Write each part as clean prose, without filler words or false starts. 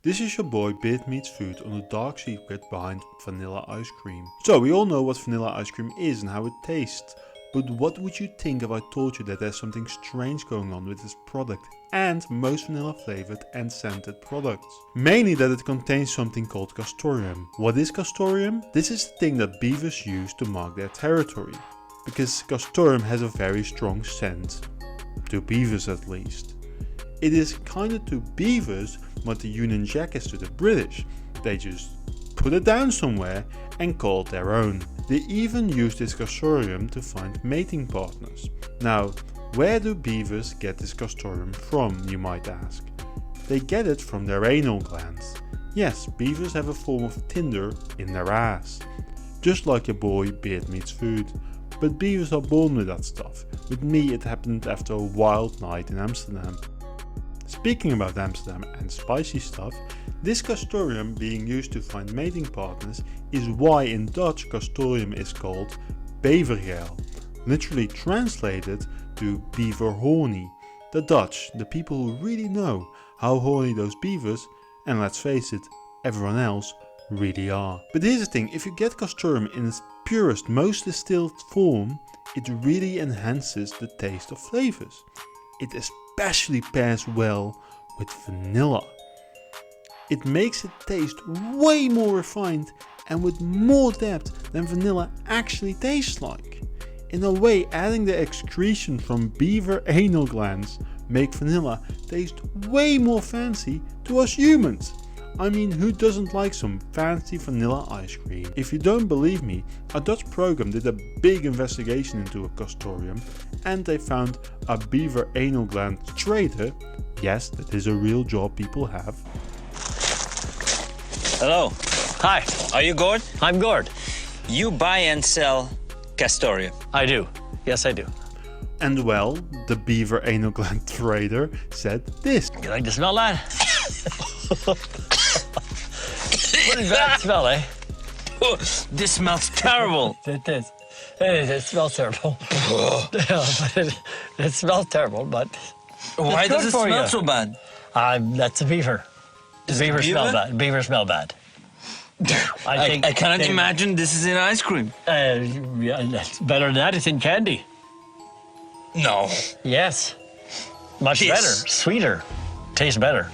This is your boy Beard Meets Food on the dark secret behind vanilla ice cream. So we all know what vanilla ice cream is and how it tastes. But what would you think if I told you that there's something strange going on with this product and most vanilla flavored and scented products? Mainly that it contains something called Castoreum. What is Castoreum? This is the thing that beavers use to mark their territory. Because Castoreum has a very strong scent. To beavers at least. It is kinda to beavers what the Union Jack is to the British. They just put it down somewhere and call it their own. They even use this Castoreum to find mating partners. Now, where do beavers get this Castoreum from, you might ask? They get it from their anal glands. Yes, beavers have a form of tinder in their ass. Just like your boy Beard Meets Food. But beavers are born with that stuff. With me it happened after a wild night in Amsterdam. Speaking about Amsterdam and spicy stuff, this Castoreum being used to find mating partners is why in Dutch Castoreum is called bevergeel, literally translated to beaver horny. The Dutch, the people who really know how horny those beavers, and let's face it, everyone else, really are. But here's the thing, if you get Castoreum in its purest, most distilled form, it really enhances the taste of flavors. It especially pairs well with vanilla. It makes it taste way more refined and with more depth than vanilla actually tastes like. In a way, adding the excretion from beaver anal glands make vanilla taste way more fancy to us humans. I mean, who doesn't like some fancy vanilla ice cream? If you don't believe me, a Dutch program did a big investigation into a Castoreum and they found a beaver anal gland trader. Yes, that is a real job people have. Hello. Hi, Are you Gord? I'm Gord. You buy and sell Castoreum. I do. Yes, I do. And well, the beaver anal gland trader said this. You like to smell that? Pretty bad smell, eh? Oh, this smells terrible. It is. It smells terrible. Yeah, but it smells terrible, but Why good does it for smell you. so bad? That's a beaver. Is it Beaver smell beaver? bad. Beaver smell bad. I cannot imagine this is in ice cream. Yeah, it's better than that. It's in candy. No. Yes. Much This. better. Sweeter. Tastes better.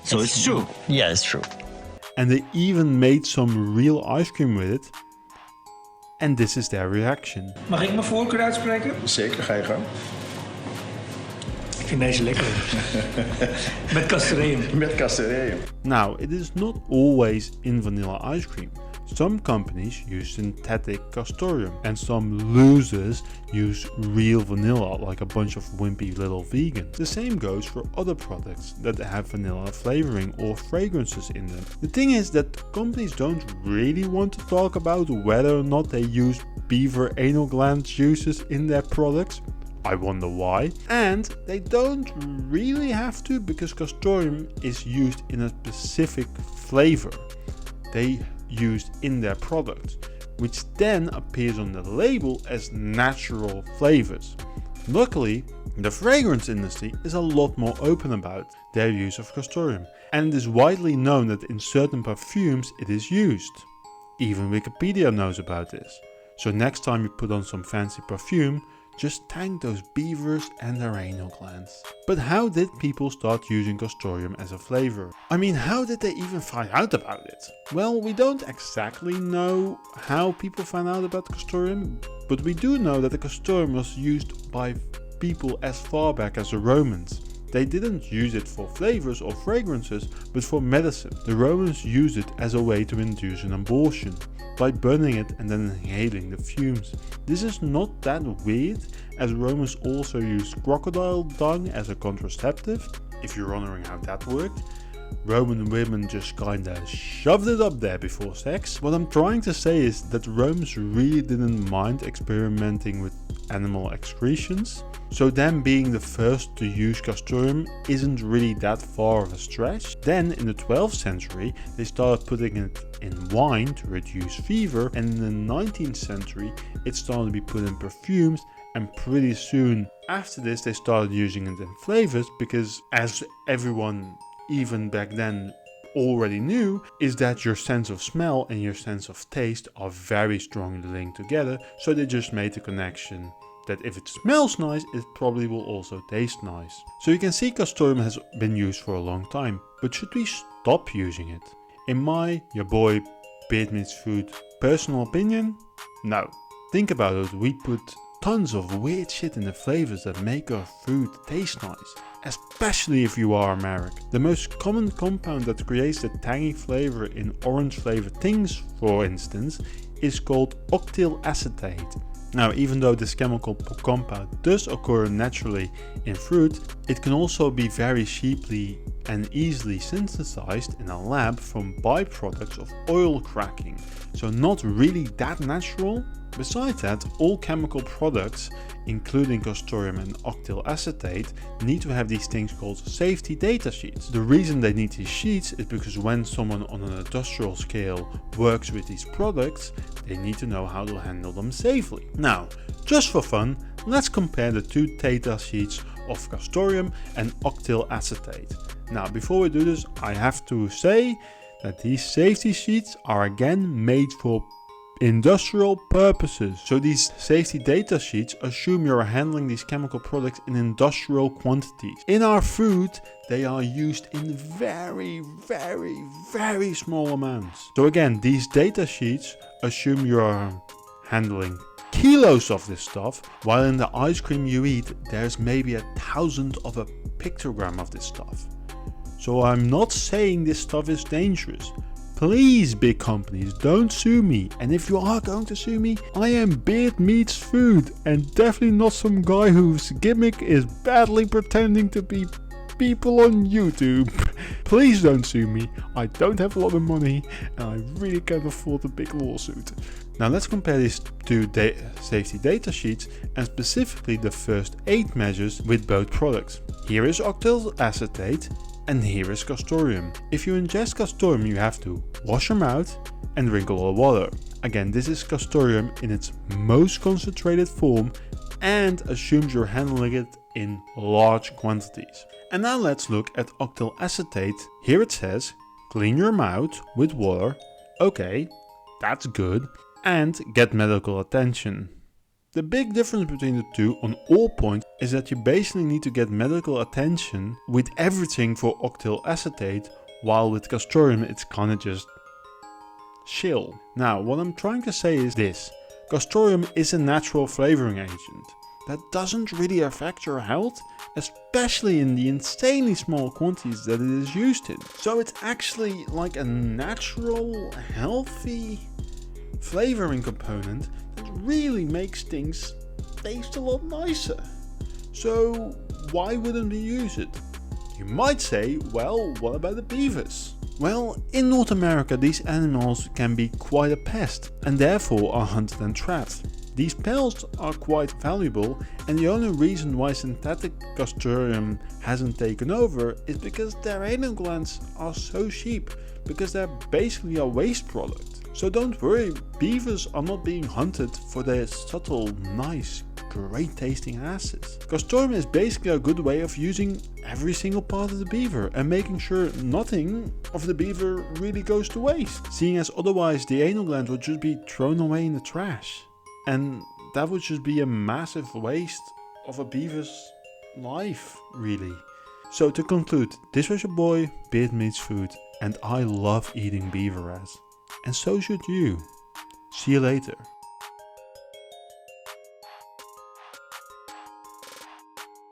So it's true. Yeah, it's true. And they even made some real ice cream with it. And this is their reaction. Mag ik mijn voorkeur uitspreken? Zeker, ga je gang. Ik vind deze lekker. Met Castoreum. Met Castoreum. Now, it is not always in vanilla ice cream. Some companies use synthetic Castoreum and some losers use real vanilla like a bunch of wimpy little vegans. The same goes for other products that have vanilla flavoring or fragrances in them. The thing is that companies don't really want to talk about whether or not they use beaver anal gland juices in their products. I wonder why. And they don't really have to because Castoreum is used in a specific flavor. They used in their product, which then appears on the label as natural flavors. Luckily, the fragrance industry is a lot more open about their use of Castoreum, and it is widely known that in certain perfumes it is used. Even Wikipedia knows about this. So next time you put on some fancy perfume, just thank those beavers and their anal glands. But how did people start using Castoreum as a flavor? I mean, how did they even find out about it? Well, we don't exactly know how people found out about Castoreum, but we do know that the Castoreum was used by people as far back as the Romans. They didn't use it for flavors or fragrances, but for medicine. The Romans used it as a way to induce an abortion, by burning it and then inhaling the fumes. This is not that weird, as Romans also used crocodile dung as a contraceptive. If you're wondering how that worked, Roman women just kinda shoved it up there before sex. What I'm trying to say is that Romans really didn't mind experimenting with animal excretions, so them being the first to use Castoreum isn't really that far of a stretch. Then in the 12th century they started putting it in wine to reduce fever, and in the 19th century it started to be put in perfumes, and pretty soon after this they started using it in flavors because, as everyone even back then already knew is that your sense of smell and your sense of taste are very strongly linked together, so they just made the connection that if it smells nice, it probably will also taste nice. So you can see Castoreum has been used for a long time, but should we stop using it? In my, your boy, Beard Meats Food personal opinion, no. Think about it, we put tons of weird shit in the flavors that make our food taste nice, especially if you are American. The most common compound that creates the tangy flavor in orange flavored things, for instance, is called octyl acetate. Now, even though this chemical compound does occur naturally in fruit, it can also be very cheaply and easily synthesized in a lab from byproducts of oil cracking, so not really that natural. Besides that, all chemical products, including Castoreum and octyl acetate, need to have these things called safety data sheets. The reason they need these sheets is because when someone on an industrial scale works with these products, they need to know how to handle them safely. Now, just for fun, let's compare the two data sheets of Castoreum and octyl acetate. Now, before we do this, I have to say that these safety sheets are again made for industrial purposes. So these safety data sheets assume you are handling these chemical products in industrial quantities. In our food, they are used in very, very, very small amounts. So again, these data sheets assume you are handling kilos of this stuff, while in the ice cream you eat, there's maybe 1,000 of a pictogram of this stuff. So I'm not saying this stuff is dangerous. Please, big companies, don't sue me. And if you are going to sue me, I am Beard Meats Food and definitely not some guy whose gimmick is badly pretending to be people on YouTube. Please don't sue me. I don't have a lot of money and I really can't afford a big lawsuit. Now let's compare these two safety data sheets and specifically the first 8 measures with both products. Here is octyl acetate and here is Castoreum. If you ingest Castoreum, you have to wash your mouth and drink a lot of water. Again, this is Castoreum in its most concentrated form and assumes you're handling it in large quantities. And now let's look at octyl acetate. Here it says, clean your mouth with water. Okay, that's good. And get medical attention. The big difference between the two on all points is that you basically need to get medical attention with everything for octyl acetate, while with Castoreum it's kinda just chill. Now, what I'm trying to say is this. Castoreum is a natural flavoring agent that doesn't really affect your health, especially in the insanely small quantities that it is used in. So it's actually like a natural, healthy flavoring component that really makes things taste a lot nicer. So why wouldn't we use it? You might say, well, what about the beavers? Well, in North America these animals can be quite a pest and therefore are hunted and trapped. These pelts are quite valuable, and the only reason why synthetic Castoreum hasn't taken over is because their anal glands are so cheap, because they're basically a waste product. So don't worry, beavers are not being hunted for their subtle, nice, great tasting asses. Castoreum is basically a good way of using every single part of the beaver and making sure nothing of the beaver really goes to waste, seeing as otherwise the anal gland would just be thrown away in the trash. And that would just be a massive waste of a beaver's life, really. So to conclude, this was your boy, Beard Meats Food, and I love eating beaver ass. And so should you. See you later.